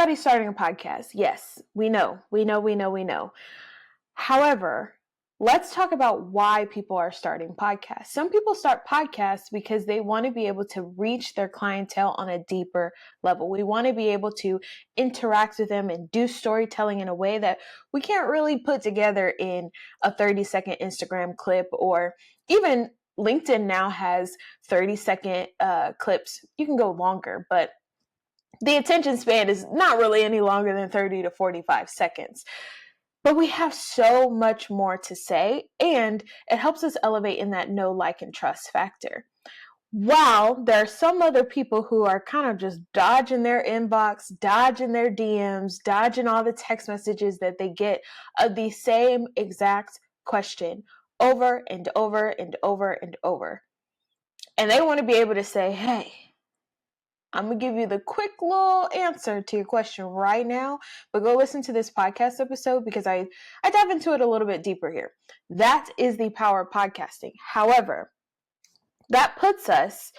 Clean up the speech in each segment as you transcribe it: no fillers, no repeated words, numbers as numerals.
everybody's starting a podcast. Yes, we know. However, let's talk about why people are starting podcasts. Some people start podcasts because they want to be able to reach their clientele on a deeper level. We want to be able to interact with them and do storytelling in a way that we can't really put together in a 30-second Instagram clip, or even LinkedIn now has 30-second clips. You can go longer, but the attention span is not really any longer than 30 to 45 seconds. But we have so much more to say, and it helps us elevate in that know, like, and trust factor. While there are some other people who are kind of just dodging their inbox, dodging their DMs, dodging all the text messages that they get of the same exact question over and over and over and over. And they want to be able to say, hey, I'm going to give you the quick little answer to your question right now, but go listen to this podcast episode because I dive into it a little bit deeper here. That is the power of podcasting. However, that puts us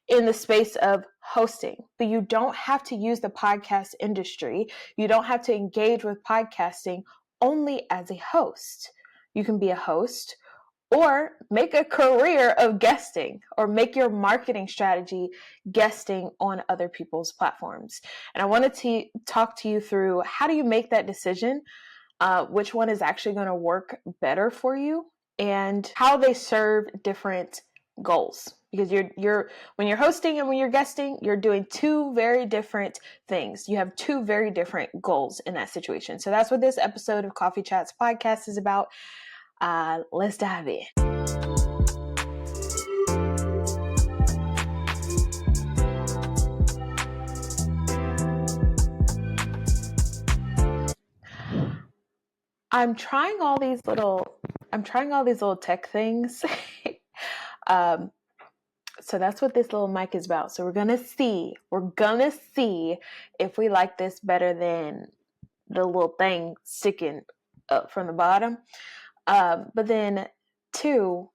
in the space of hosting, but you don't have to use the podcast industry. You don't have to engage with podcasting only as a host. You can be a host, or make a career of guesting, or make your marketing strategy guesting on other people's platforms. And I wanted to talk to you through how do you make that decision, which one is actually going to work better for you, and how they serve different goals. Because you're when you're hosting and when you're guesting, you're doing two very different things. You have two very different goals in that situation. So that's what this episode of Coffee Chats podcast is about. Let's dive in. I'm trying all these little tech things. So that's what this little mic is about. So we're gonna see if we like this better than the little thing sticking up from the bottom. But then two,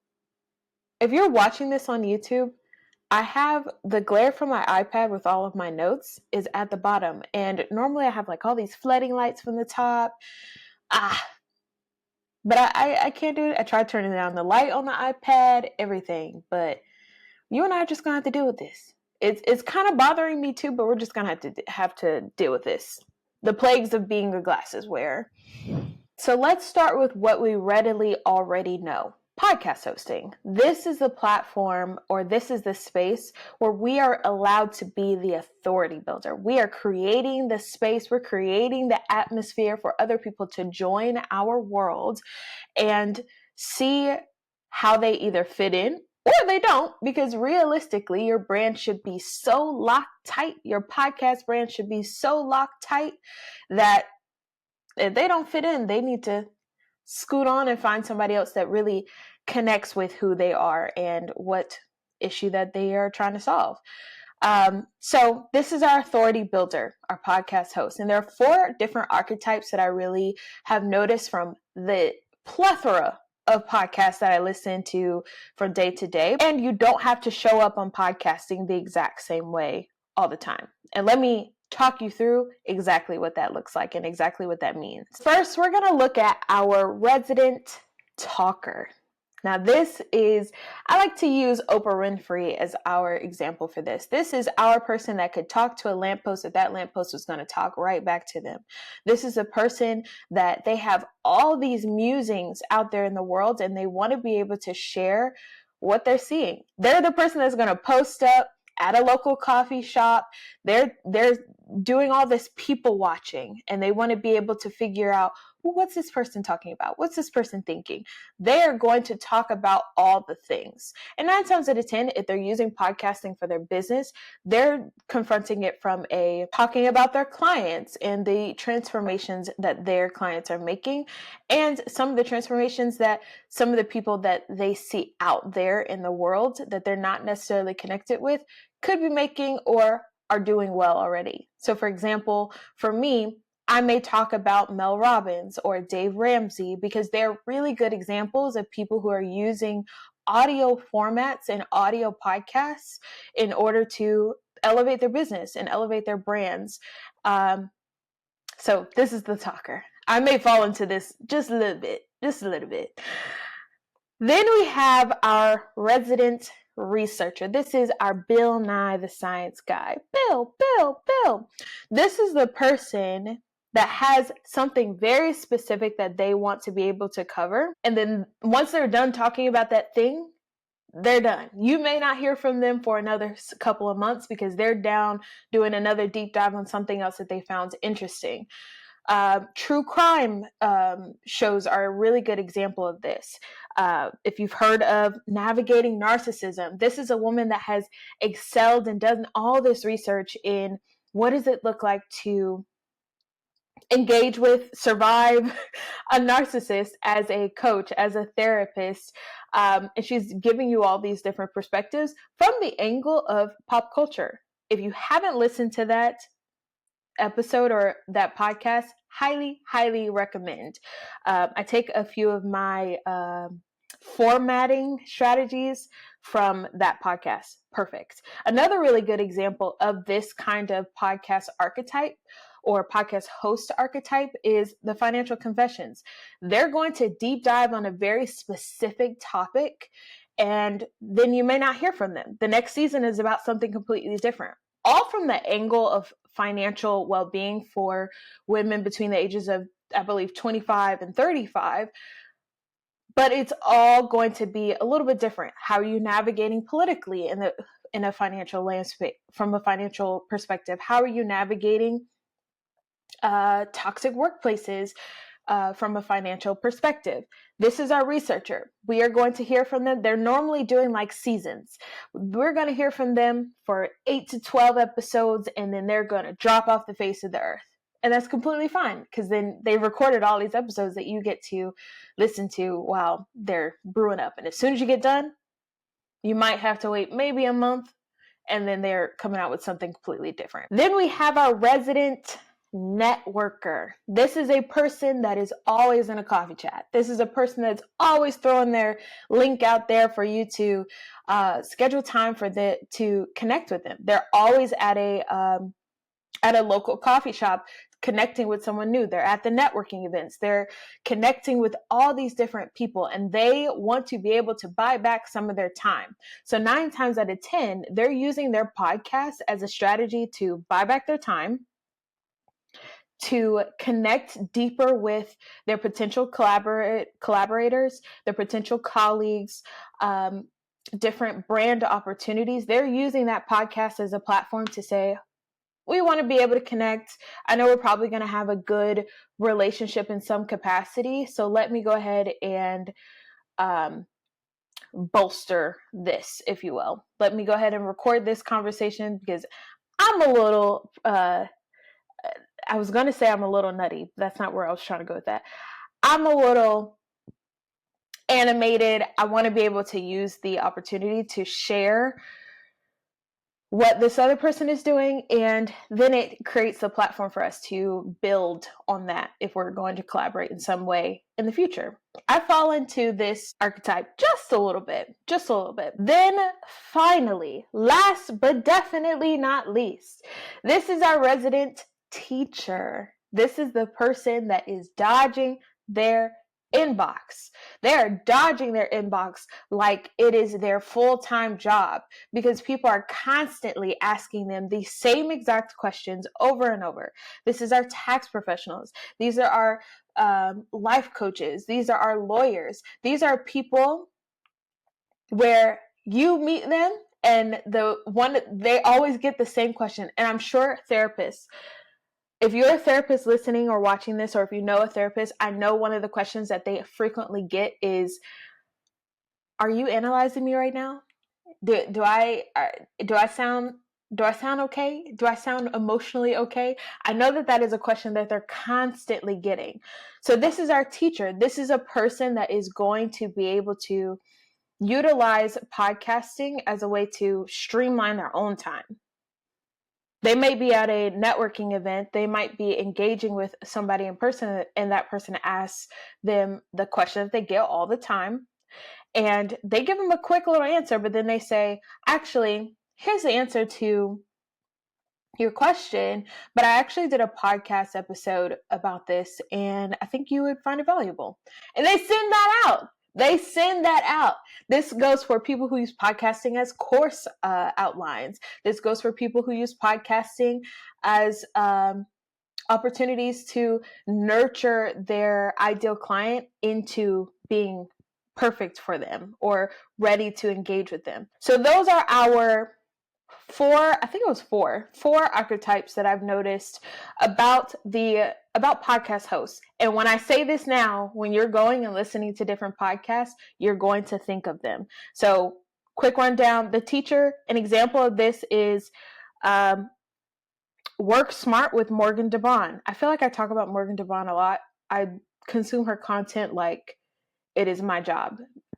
if you're watching this on YouTube, I have the glare from my iPad with all of my notes is at the bottom. And normally I have like all these flooding lights from the top. But I can't do it. I tried turning down the light on the iPad, everything. But you and I are just going to have to deal with this. It's kind of bothering me too, but we're just going to have to deal with this. The plagues of being a glasses wearer. So let's start with what we readily already know. Podcast hosting. This is the platform, or this is the space where we are allowed to be the authority builder. We are creating the space, we're creating the atmosphere for other people to join our world and see how they either fit in or they don't, because realistically, your brand should be so locked tight, your podcast brand should be so locked tight that if they don't fit in, they need to scoot on and find somebody else that really connects with who they are and what issue that they are trying to solve. So this is our authority builder, our podcast host. And there are 4 different archetypes that I really have noticed from the plethora of podcasts that I listen to from day to day. And you don't have to show up on podcasting the exact same way all the time. And let me talk you through exactly what that looks like and exactly what that means. First, we're going to look at our resident talker. Now, I like to use Oprah Winfrey as our example for this. This is our person that could talk to a lamppost if that lamppost was going to talk right back to them. This is a person that they have all these musings out there in the world and they want to be able to share what they're seeing. They're the person that's going to post up at a local coffee shop. They're doing all this people watching and they want to be able to figure out, well, what's this person talking about? What's this person thinking? They are going to talk about all the things. And 9 times out of 10, if they're using podcasting for their business, they're confronting it from talking about their clients and the transformations that their clients are making and some of the transformations that some of the people that they see out there in the world that they're not necessarily connected with could be making or are doing well already. So for example, for me, I may talk about Mel Robbins or Dave Ramsey because they're really good examples of people who are using audio formats and audio podcasts in order to elevate their business and elevate their brands. So this is the talker. I may fall into this just a little bit. Then we have our resident researcher. This is our Bill Nye the Science Guy. Bill. This is the person that has something very specific that they want to be able to cover. And then once they're done talking about that thing, they're done. You may not hear from them for another couple of months because they're down doing another deep dive on something else that they found interesting. True crime shows are a really good example of this. If you've heard of Navigating Narcissism, this is a woman that has excelled and done all this research in what does it look like to engage with, survive a narcissist as a coach, as a therapist. And she's giving you all these different perspectives from the angle of pop culture. If you haven't listened to that episode or that podcast, highly recommend. I take a few of my formatting strategies from that podcast. Perfect. Another really good example of this kind of podcast archetype or podcast host archetype is the Financial Confessions. They're going to deep dive on a very specific topic, and then you may not hear from them. The next season is about something completely different, all from the angle of financial well-being for women between the ages of, I believe, 25 and 35. But it's all going to be a little bit different. How are you navigating politically in a financial landscape from a financial perspective? How are you navigating toxic workplaces from a financial perspective? This is our researcher. We are going to hear from them. They're normally doing like seasons. We're going to hear from them for 8 to 12 episodes, and then they're going to drop off the face of the earth. And that's completely fine, because then they recorded all these episodes that you get to listen to while they're brewing up. And as soon as you get done, you might have to wait maybe a month, and then they're coming out with something completely different. Then we have our resident networker. This is a person that is always in a coffee chat. This is a person that's always throwing their link out there for you to schedule time to connect with them. They're always at a local coffee shop connecting with someone new. They're at the networking events. They're connecting with all these different people, and they want to be able to buy back some of their time. So 9 times out of 10, they're using their podcast as a strategy to buy back their time, to connect deeper with their potential collaborators, their potential colleagues, different brand opportunities. They're using that podcast as a platform to say, we want to be able to connect. I know we're probably going to have a good relationship in some capacity, so let me go ahead and bolster this, if you will. Let me go ahead and record this conversation because I'm a little... I was going to say I'm a little nutty. That's not where I was trying to go with that. I'm a little animated. I want to be able to use the opportunity to share what this other person is doing, and then it creates a platform for us to build on that if we're going to collaborate in some way in the future. I fall into this archetype just a little bit. Then finally, last but definitely not least, this is our resident teacher. This is the person that is dodging their inbox. They are dodging their inbox like it is their full-time job, because people are constantly asking them the same exact questions over and over. This is our tax professionals. These are our life coaches. These are our lawyers. These are people where you meet them and they always get the same question. And I'm sure therapists, if you're a therapist listening or watching this, or if you know a therapist, I know one of the questions that they frequently get is, are you analyzing me right now? Do I sound okay? Do I sound emotionally okay? I know that is a question that they're constantly getting. So this is our teacher. This is a person that is going to be able to utilize podcasting as a way to streamline their own time. They may be at a networking event. They might be engaging with somebody in person, and that person asks them the question that they get all the time. And they give them a quick little answer, but then they say, actually, here's the answer to your question, but I actually did a podcast episode about this, and I think you would find it valuable. And they send that out. This goes for people who use podcasting as course outlines. This goes for people who use podcasting as opportunities to nurture their ideal client into being perfect for them or ready to engage with them. So those are our four archetypes that I've noticed about podcast hosts. And when I say this now, when you're going and listening to different podcasts, you're going to think of them. So quick rundown, the teacher, an example of this is Work Smart with Morgan DeBron. I feel like I talk about Morgan DeBron a lot. I consume her content like it is my job.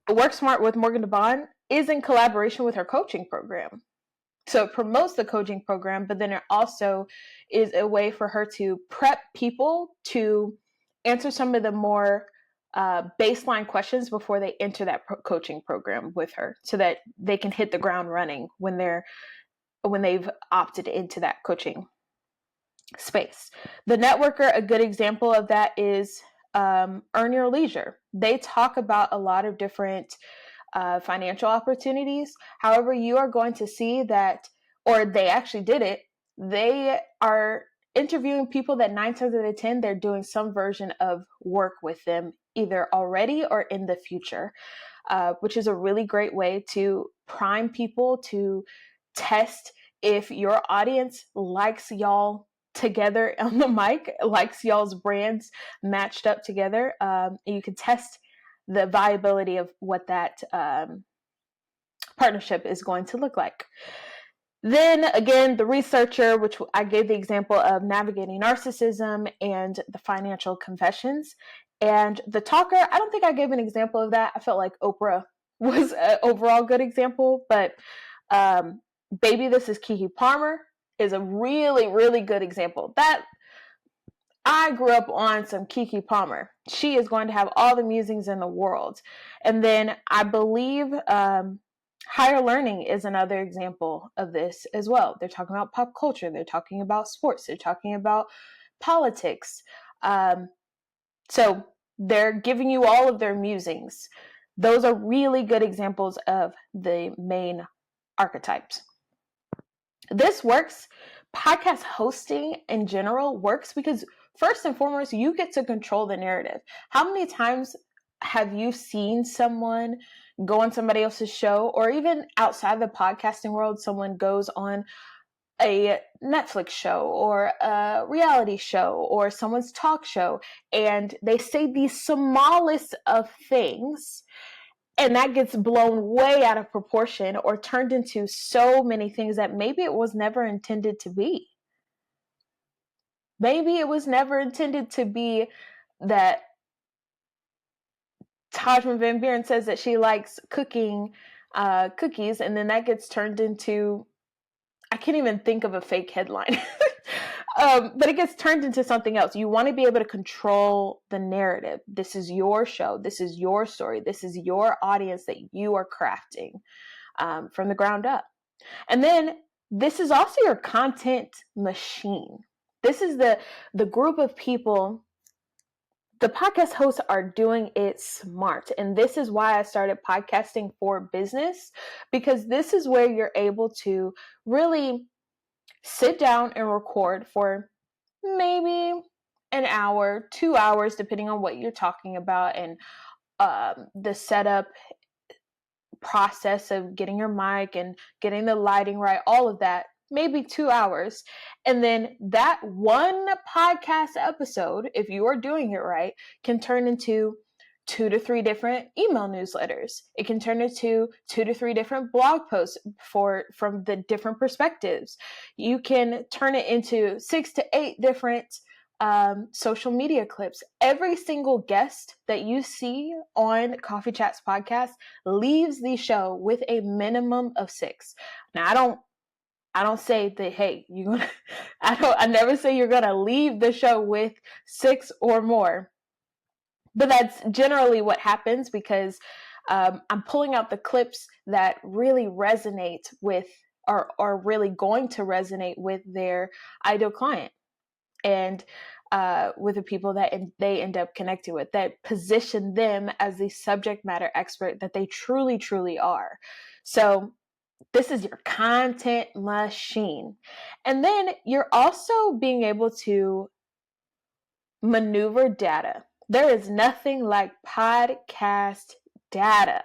Work Smart with Morgan DeBron is in collaboration with her coaching program. So it promotes the coaching program, but then it also is a way for her to prep people to answer some of the more baseline questions before they enter that coaching program with her, so that they can hit the ground running when they've opted into that coaching space. The Networker, a good example of that is Earn Your Leisure. They talk about a lot of different financial opportunities. However, you are going to see that, or they actually did it, they are interviewing people that 9 times out of 10, they're doing some version of work with them, either already or in the future, which is a really great way to prime people to test if your audience likes y'all together on the mic, likes y'all's brands matched up together. You can test the viability of what that partnership is going to look like. Then again, the researcher, which I gave the example of Navigating Narcissism and the Financial Confessions. And the talker, I don't think I gave an example of that. I felt like Oprah was an overall good example, but Baby, This is Keke Palmer is a really, really good example. That I grew up on some Keke Palmer. She is going to have all the musings in the world. And then I believe Higher Learning is another example of this as well. They're talking about pop culture. They're talking about sports. They're talking about politics. So they're giving you all of their musings. Those are really good examples of the main archetypes. This works. Podcast hosting in general works because first and foremost, you get to control the narrative. How many times have you seen someone go on somebody else's show, or even outside the podcasting world, someone goes on a Netflix show or a reality show or someone's talk show, and they say the smallest of things, and that gets blown way out of proportion or turned into so many things that maybe it was never intended to be. Maybe it was never intended to be that Tahjma VanBuren says that she likes cooking cookies, and then that gets turned into, I can't even think of a fake headline, but it gets turned into something else. You want to be able to control the narrative. This is your show. This is your story. This is your audience that you are crafting from the ground up. And then this is also your content machine. This is the group of people. The podcast hosts are doing it smart. And this is why I started podcasting for business, because this is where you're able to really sit down and record for maybe an hour, 2 hours, depending on what you're talking about, and the setup process of getting your mic and getting the lighting right, all of that, maybe 2 hours. And then that one podcast episode, if you are doing it right, can turn into 2 to 3 different email newsletters. It can turn into 2 to 3 different blog posts from the different perspectives. You can turn it into 6 to 8 different social media clips. Every single guest that you see on Coffee Chats podcast leaves the show with a minimum of 6. Now, I don't say that, hey, I never say you're gonna leave the show with 6 or more. But that's generally what happens, because I'm pulling out the clips that really resonate with are really going to resonate with their ideal client and with the people that they end up connecting with, that position them as the subject matter expert that they truly, truly are. So this is your content machine. And then you're also being able to maneuver data. There is nothing like podcast data.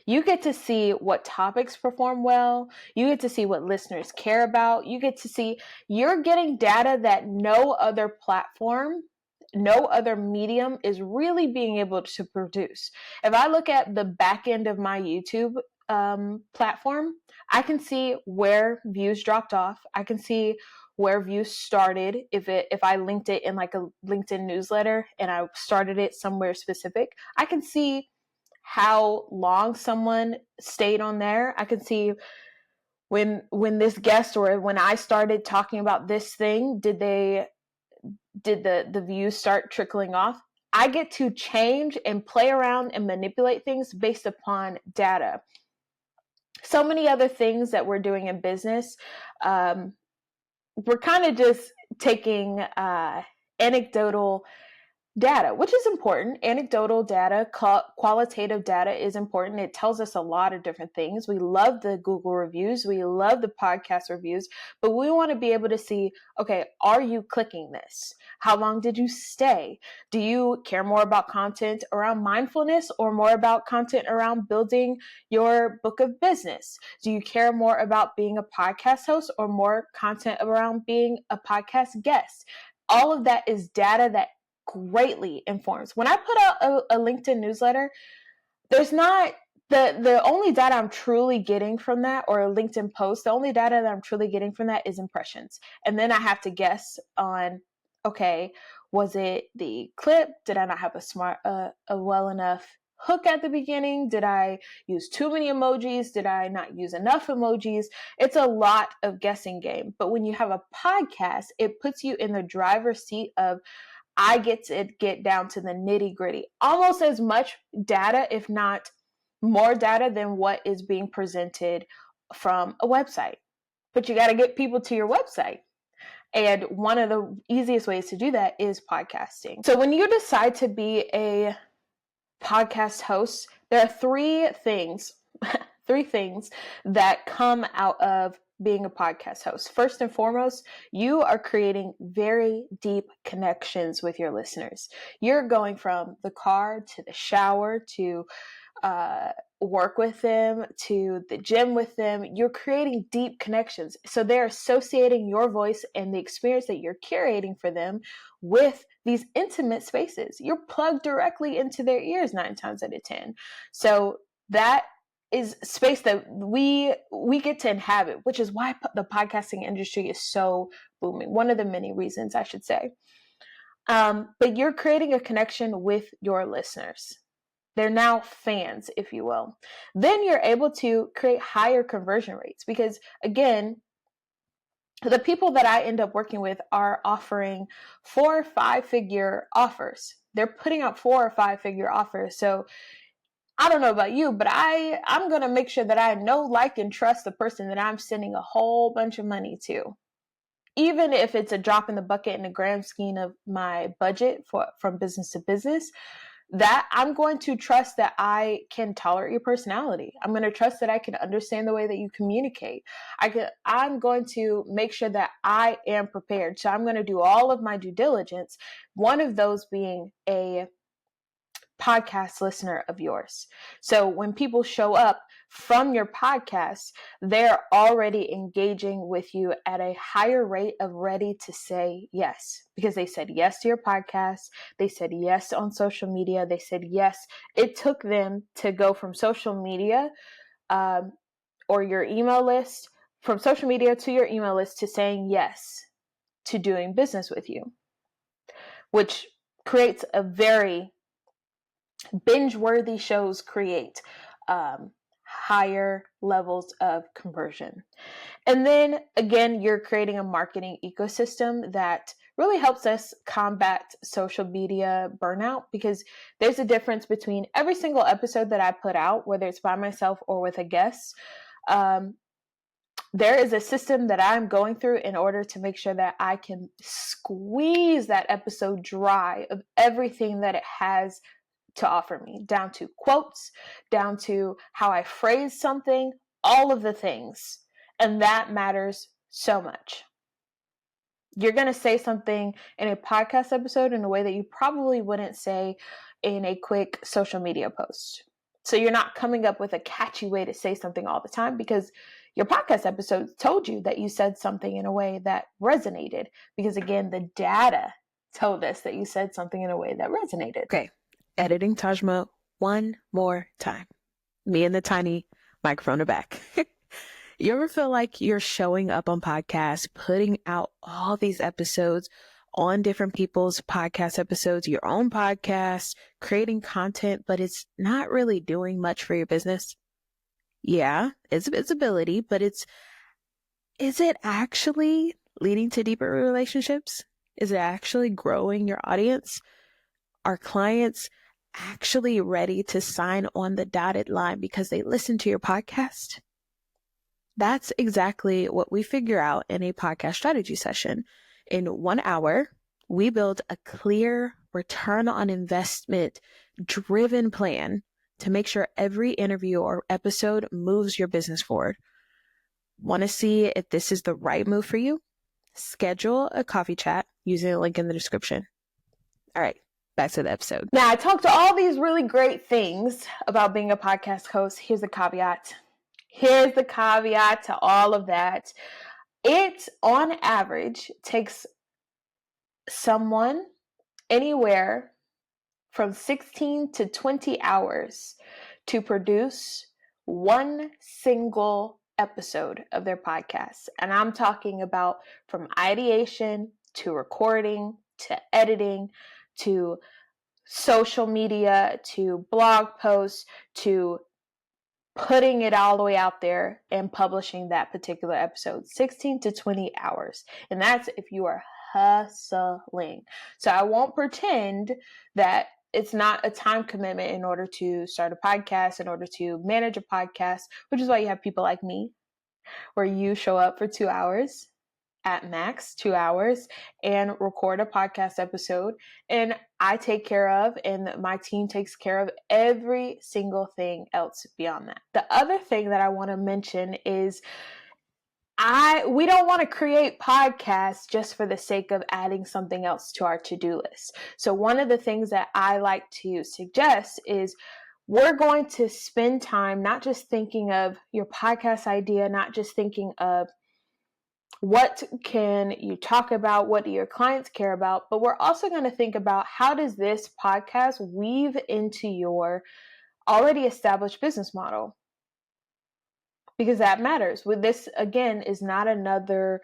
You get to see what topics perform well. You get to see what listeners care about. You get to see, you're getting data that no other platform, no other medium is really being able to produce. If I look at the back end of my YouTube platform, I can see where views dropped off. I can see where views started if I linked it in like a LinkedIn newsletter and I started it somewhere specific. I can see how long someone stayed on there. I can see when this guest or when I started talking about this thing, did the views start trickling off? I get to change and play around and manipulate things based upon data. So many other things that we're doing in business, we're kind of just taking anecdotal data, which is important. Anecdotal data, qualitative data is important. It tells us a lot of different things. We love the Google reviews. We love the podcast reviews, but we want to be able to see, okay, are you clicking this? How long did you stay? Do you care more about content around mindfulness or more about content around building your book of business? Do you care more about being a podcast host or more content around being a podcast guest? All of that is data that greatly informs. When I put out a LinkedIn newsletter, there's not the only data I'm truly getting from that, or a LinkedIn post, the only data that I'm truly getting from that is impressions. And then I have to guess on, okay, was it the clip? Did I not have a well enough hook at the beginning? Did I use too many emojis? Did I not use enough emojis? It's a lot of guessing game. But when you have a podcast, it puts you in the driver's seat of, I get to get down to the nitty gritty, almost as much data, if not more data than what is being presented from a website. But you got to get people to your website. And one of the easiest ways to do that is podcasting. So when you decide to be a podcast host, there are three things that come out of being a podcast host. First and foremost, you are creating very deep connections with your listeners. You're going from the car to the shower to work with them to the gym with them. You're creating deep connections. So they're associating your voice and the experience that you're curating for them with these intimate spaces. You're plugged directly into their ears 9 times out of 10. So that is space that we get to inhabit, which is why the podcasting industry is so booming. One of the many reasons, I should say. But you're creating a connection with your listeners. They're now fans, if you will. Then you're able to create higher conversion rates because, again, the people that I end up working with are offering 4 or 5 figure offers. They're putting out 4 or 5 figure offers. So I don't know about you, but I'm going to make sure that I know, like, and trust the person that I'm sending a whole bunch of money to. Even if it's a drop in the bucket in the grand scheme of my budget from business to business, that I'm going to trust that I can tolerate your personality. I'm going to trust that I can understand the way that you communicate. I'm going to make sure that I am prepared. So I'm going to do all of my due diligence. One of those being a podcast listener of yours. So when people show up from your podcast, they're already engaging with you at a higher rate of ready to say yes, because they said yes to your podcast. They said yes on social media. They said yes. It took them to go from social media or your email list, from social media to your email list, to saying yes to doing business with you, which creates a very binge-worthy shows create higher levels of conversion. And then again, you're creating a marketing ecosystem that really helps us combat social media burnout, because there's a difference between every single episode that I put out, whether it's by myself or with a guest. there is a system that I'm going through in order to make sure that I can squeeze that episode dry of everything that it has to offer me, down to quotes, down to how I phrase something, all of the things. And that matters so much. You're going to say something in a podcast episode in a way that you probably wouldn't say in a quick social media post. So you're not coming up with a catchy way to say something all the time, because your podcast episode told you that you said something in a way that resonated. Because again, the data told us that you said something in a way that resonated. Okay, editing Tahjma one more time. Me and the tiny microphone are back. You ever feel like you're showing up on podcasts, putting out all these episodes on different people's podcast episodes, your own podcast, creating content, but it's not really doing much for your business? Yeah, it's visibility, but is it actually leading to deeper relationships? Is it actually growing your audience? Are clients actually ready to sign on the dotted line because they listen to your podcast? That's exactly what we figure out in a podcast strategy session. In 1 hour, we build a clear return on investment driven plan to make sure every interview or episode moves your business forward. Want to see if this is the right move for you? Schedule a coffee chat using a link in the description. All right, back to the episode. Now, I talked to all these really great things about being a podcast host. Here's the caveat. Here's the caveat to all of that. It, on average, takes someone anywhere from 16 to 20 hours to produce one single episode of their podcast. And I'm talking about from ideation to recording to editing to social media to blog posts to putting it all the way out there and publishing that particular episode. 16 to 20 hours. And that's if you are hustling. So I won't pretend that it's not a time commitment in order to start a podcast, in order to manage a podcast, which is why you have people like me, where you show up for 2 hours, at max 2 hours, and record a podcast episode. And I take care of, and my team takes care of every single thing else beyond that. The other thing that I want to mention is we don't want to create podcasts just for the sake of adding something else to our to-do list. So one of the things that I like to suggest is we're going to spend time not just thinking of your podcast idea, not just thinking of what can you talk about, what do your clients care about, but we're also going to think about how does this podcast weave into your already established business model? Because that matters. With this, again, is not another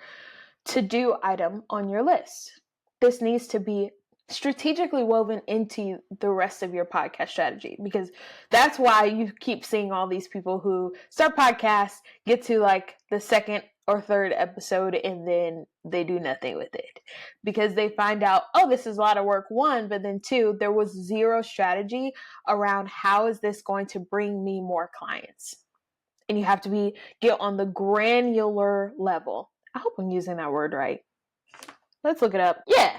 to-do item on your list. This needs to be strategically woven into the rest of your podcast strategy, because that's why you keep seeing all these people who start podcasts, get to like the second or third episode, and then they do nothing with it because they find out, oh, this is a lot of work, one, but then two, there was zero strategy around how is this going to bring me more clients. And you have to get on the granular level. I hope I'm using that word right. Let's look it up. Yeah.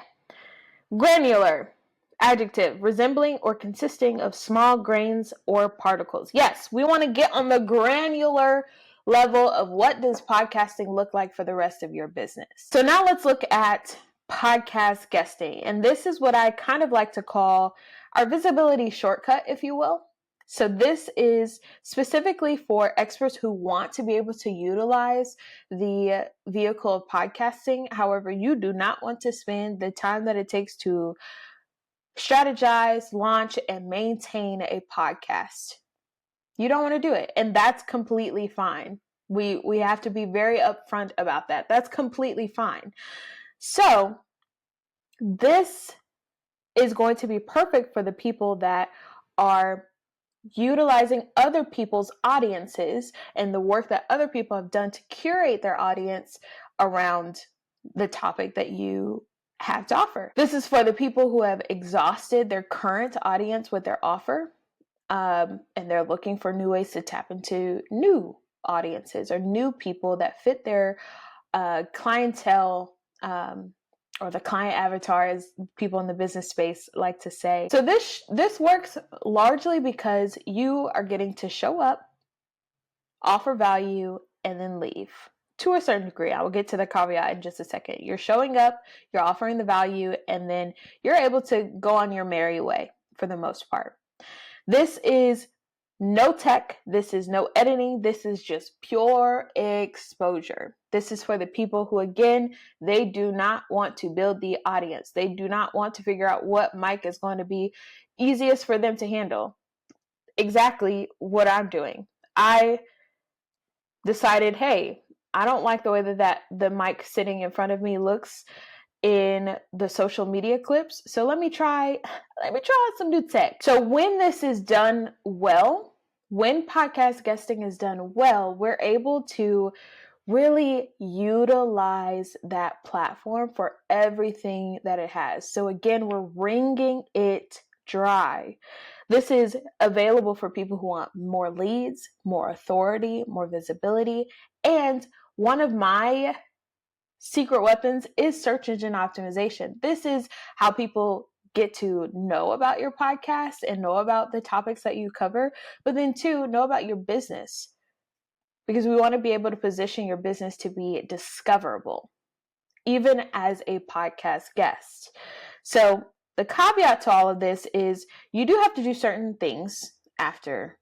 Granular. Adjective, resembling or consisting of small grains or particles. Yes, we want to get on the granular level of what does podcasting look like for the rest of your business. So now let's look at podcast guesting. And this is what I kind of like to call our visibility shortcut, if you will. So this is specifically for experts who want to be able to utilize the vehicle of podcasting. However, you do not want to spend the time that it takes to strategize, launch, and maintain a podcast. You don't want to do it. And that's completely fine. We have to be very upfront about that. That's completely fine. So this is going to be perfect for the people that are utilizing other people's audiences and the work that other people have done to curate their audience around the topic that you have to offer. This is for the people who have exhausted their current audience with their offer, and they're looking for new ways to tap into new audiences or new people that fit their clientele, or the client avatar, as people in the business space like to say. So this works largely because you are getting to show up, offer value, and then leave. To a certain degree. I will get to the caveat in just a second. You're showing up, you're offering the value, and then you're able to go on your merry way for the most part. This is no tech. This is no editing. This is just pure exposure. This is for the people who, again, they do not want to build the audience. They do not want to figure out what mic is going to be easiest for them to handle. Exactly what I'm doing. I decided, hey, I don't like the way that the mic sitting in front of me looks in the social media clips. So let me try some new tech. So when this is done well, when podcast guesting is done well, we're able to really utilize that platform for everything that it has. So again, we're wringing it dry. This is available for people who want more leads, more authority, more visibility. And one of my secret weapons is search engine optimization. This is how people get to know about your podcast and know about the topics that you cover, but then too, know about your business. Because we want to be able to position your business to be discoverable, even as a podcast guest. So the caveat to all of this is you do have to do certain things after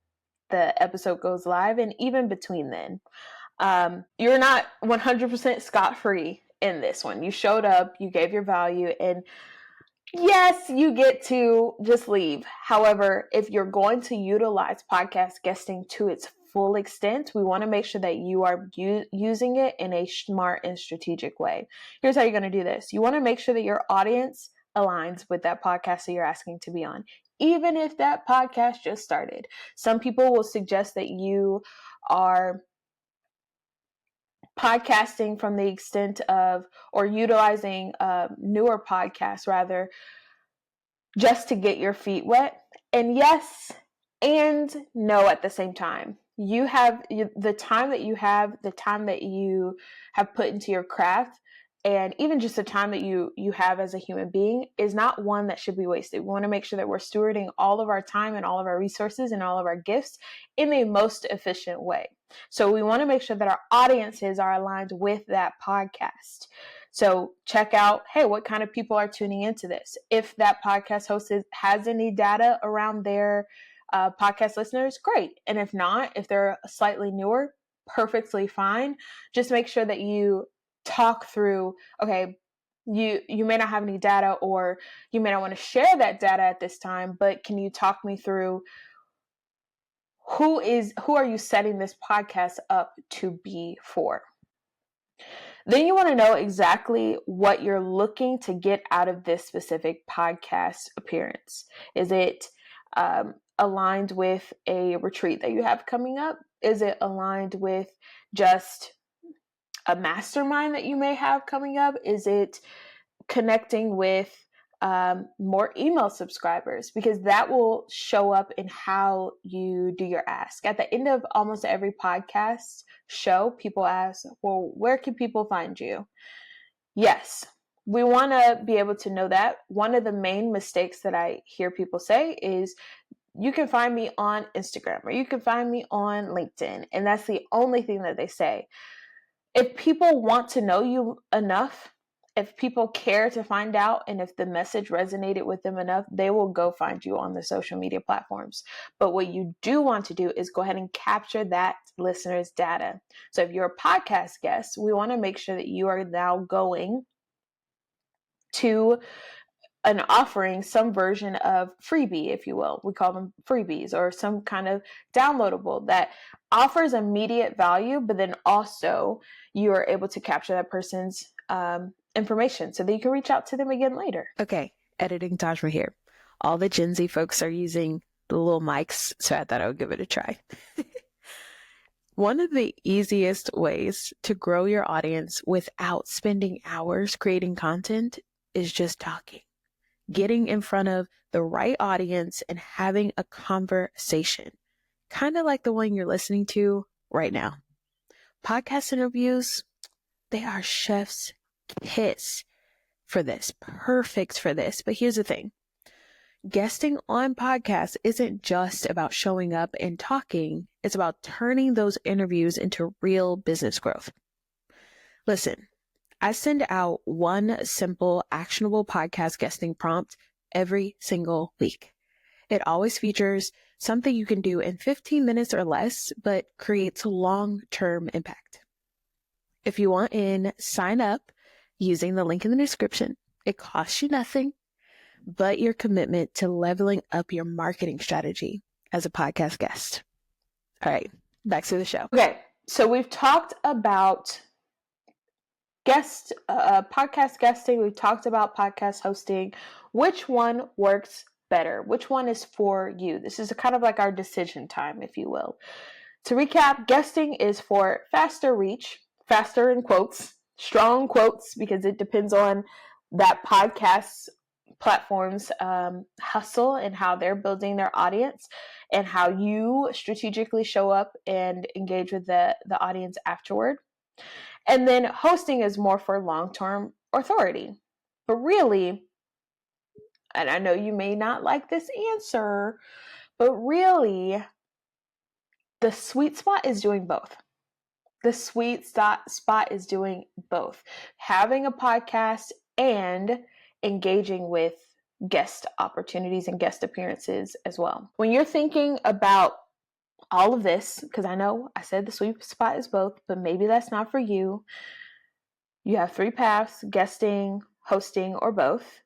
the episode goes live and even between then. You're not 100% scot-free in this one. You showed up, you gave your value, and yes, you get to just leave. However, if you're going to utilize podcast guesting to its full extent, we want to make sure that you are using it in a smart and strategic way. Here's how you're going to do this. You want to make sure that your audience aligns with that podcast that you're asking to be on, even if that podcast just started. Some people will suggest that you are podcasting from the extent of, or utilizing newer podcasts rather, just to get your feet wet. And yes and no at the same time. You have the time that you have put into your craft, and even just the time that you have as a human being is not one that should be wasted. We want to make sure that we're stewarding all of our time and all of our resources and all of our gifts in the most efficient way. So we want to make sure that our audiences are aligned with that podcast. So check out, hey, what kind of people are tuning into this? If that podcast host has any data around their podcast listeners, great. And if not, if they're slightly newer, perfectly fine. Just make sure that you talk through, okay, you may not have any data, or you may not want to share that data at this time, but can you talk me through who are you setting this podcast up to be for? Then you want to know exactly what you're looking to get out of this specific podcast appearance. Is it aligned with a retreat that you have coming up? Is it aligned with just a mastermind that you may have coming up? Is it connecting with more email subscribers? Because that will show up in how you do your ask. At the end of almost every podcast show, people ask, well, where can people find you? Yes, we want to be able to know that. One of the main mistakes that I hear people say is, you can find me on Instagram, or you can find me on LinkedIn. And that's the only thing that they say. If people want to know you enough, if people care to find out, and if the message resonated with them enough, they will go find you on the social media platforms. But what you do want to do is go ahead and capture that listener's data. So if you're a podcast guest, we want to make sure that you are now going to an offering some version of freebie, if you will. We call them freebies, or some kind of downloadable that offers immediate value, but then also you are able to capture that person's information so that you can reach out to them again later. Okay, editing Tahjma here. All the Gen Z folks are using the little mics, so I thought I would give it a try. One of the easiest ways to grow your audience without spending hours creating content is just talking. Getting in front of the right audience and having a conversation, kind of like the one you're listening to right now. podcast interviews, they are chef's kiss for this, perfect for this. But here's the thing. Guesting on podcasts isn't just about showing up and talking. It's about turning those interviews into real business growth. Listen, I send out one simple, actionable podcast guesting prompt every single week. It always features something you can do in 15 minutes or less, but creates long-term impact. If you want in, sign up using the link in the description. It costs you nothing but your commitment to leveling up your marketing strategy as a podcast guest. All right, back to the show. Okay, so we've talked about podcast guesting. We've talked about podcast hosting. Which one works better? Which one is for you? This is kind of like our decision time, if you will. To recap, guesting is for faster reach, faster in quotes, strong quotes, because it depends on that podcast platform's hustle and how they're building their audience and how you strategically show up and engage with the audience afterward. And then hosting is more for long-term authority. But really, and I know you may not like this answer, but really, the sweet spot is doing both. The sweet spot is doing both. Having a podcast and engaging with guest opportunities and guest appearances as well. When you're thinking about all of this, because I know I said the sweet spot is both, but maybe that's not for you. You have 3 paths: guesting, hosting, or both.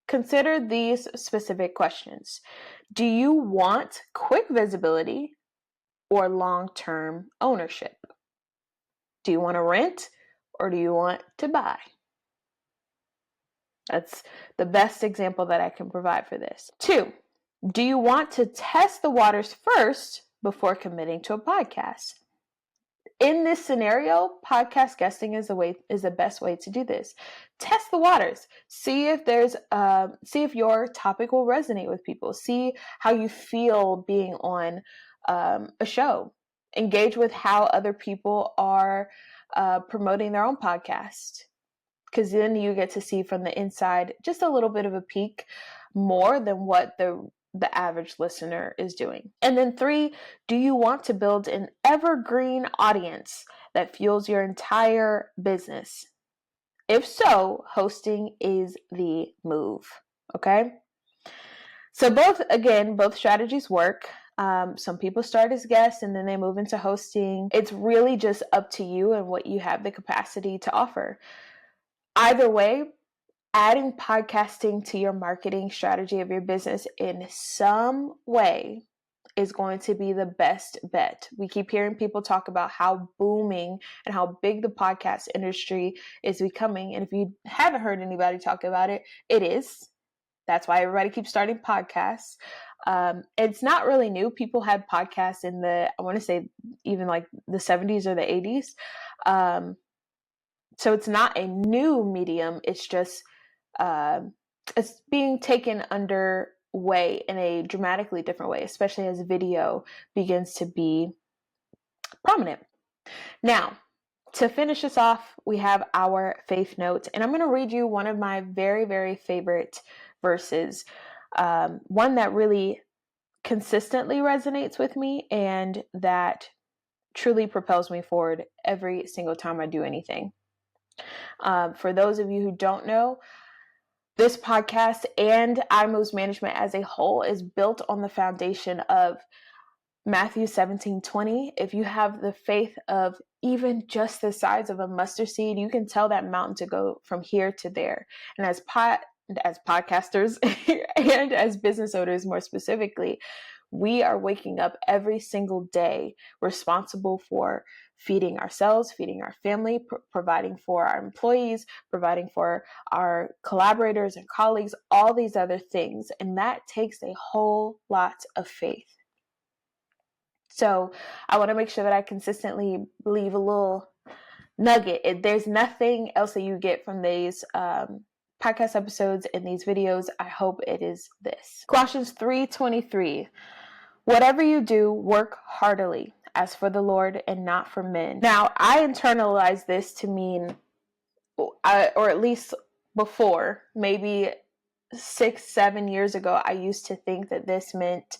Consider these specific questions. Do you want quick visibility or long-term ownership? Do you want to rent or do you want to buy? That's the best example that I can provide for this. 2, do you want to test the waters first before committing to a podcast? In this scenario, podcast guesting is the best way to do this. Test the waters. See if your topic will resonate with people. See how you feel being on a show. Engage with how other people are promoting their own podcast, because then you get to see from the inside just a little bit of a peek more than what the average listener is doing. And then 3, do you want to build an evergreen audience that fuels your entire business? If so, hosting is the move. Okay. So both strategies work. Some people start as guests and then they move into hosting. It's really just up to you and what you have the capacity to offer. Either way, adding podcasting to your marketing strategy of your business in some way is going to be the best bet. We keep hearing people talk about how booming and how big the podcast industry is becoming. And if you haven't heard anybody talk about it, it is. That's why everybody keeps starting podcasts. It's not really new. People had podcasts in I want to say even like the 70s or the 80s. So it's not a new medium. It's just, it's being taken underway in a dramatically different way, especially as video begins to be prominent. Now, to finish this off, we have our faith note, and I'm going to read you one of my very, very favorite verses, one that really consistently resonates with me and that truly propels me forward every single time I do anything. For those of you who don't know, this podcast and iMoves management as a whole is built on the foundation of Matthew 17:20. If you have the faith of even just the size of a mustard seed, you can tell that mountain to go from here to there. And as podcasters and as business owners more specifically, we are waking up every single day responsible for feeding ourselves, feeding our family, providing for our employees, providing for our collaborators and colleagues, all these other things. And that takes a whole lot of faith. So I want to make sure that I consistently leave a little nugget. There's nothing else that you get from these podcast episodes and these videos. I hope it is this. Colossians 3:23. Whatever you do, work heartily as for the Lord and not for men. Now, I internalized this to mean, or at least before, maybe 6-7 years ago, I used to think that this meant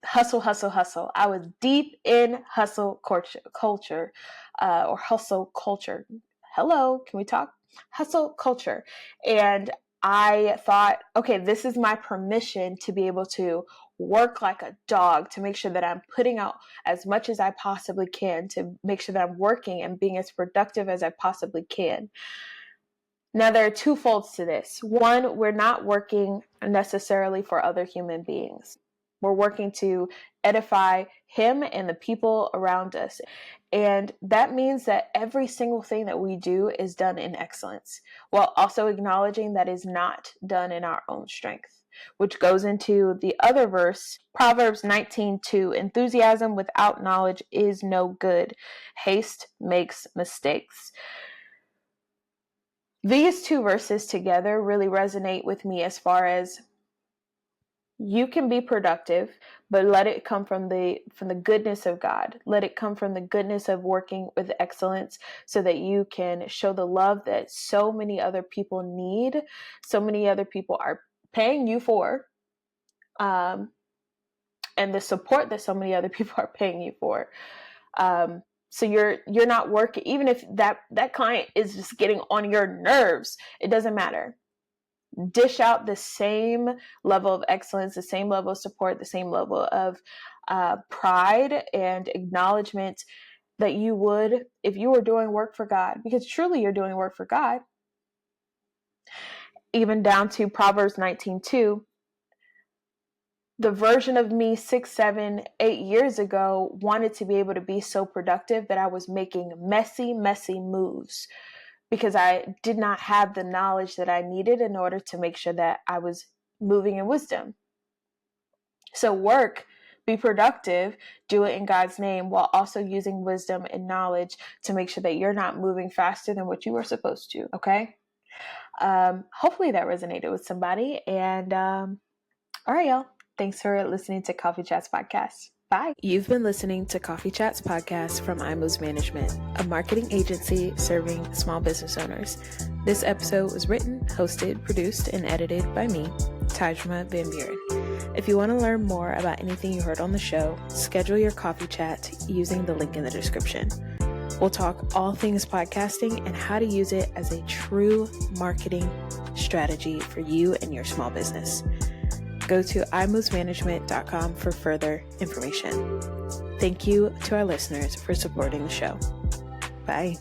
hustle, hustle, hustle. I was deep in hustle culture, or hustle culture. Hello, can we talk? Hustle culture. And I thought, okay, this is my permission to be able to work like a dog, to make sure that I'm putting out as much as I possibly can, to make sure that I'm working and being as productive as I possibly can. Now, there are two folds to this. One, we're not working necessarily for other human beings. We're working to edify Him and the people around us. And that means that every single thing that we do is done in excellence, while also acknowledging that is not done in our own strength, which goes into the other verse, Proverbs 19:2. Enthusiasm without knowledge is no good. Haste makes mistakes. These two verses together really resonate with me as far as you can be productive, but let it come from the goodness of God. Let it come from the goodness of working with excellence, so that you can show the love that so many other people need, so many other people are paying you for, and the support that so many other people are paying you for. So you're not working, even if that client is just getting on your nerves, it doesn't matter. Dish out the same level of excellence, the same level of support, the same level of pride and acknowledgement that you would if you were doing work for God, because truly you're doing work for God. Even down to Proverbs 19:2. The version of me 6, 7, 8 years ago wanted to be able to be so productive that I was making messy moves, because I did not have the knowledge that I needed in order to make sure that I was moving in wisdom. So work, be productive, do it in God's name, while also using wisdom and knowledge to make sure that you're not moving faster than what you were supposed to, okay? Hopefully that resonated with somebody. And all right, y'all. Thanks for listening to Coffee Chats Podcast. Bye. You've been listening to Coffee Chats Podcast from iMoves Management, a marketing agency serving small business owners. This episode was written, hosted, produced, and edited by me, Tahjma VanBuren. If you want to learn more about anything you heard on the show, schedule your coffee chat using the link in the description. We'll talk all things podcasting and how to use it as a true marketing strategy for you and your small business. Go to iMovesmanagement.com for further information. Thank you to our listeners for supporting the show. Bye.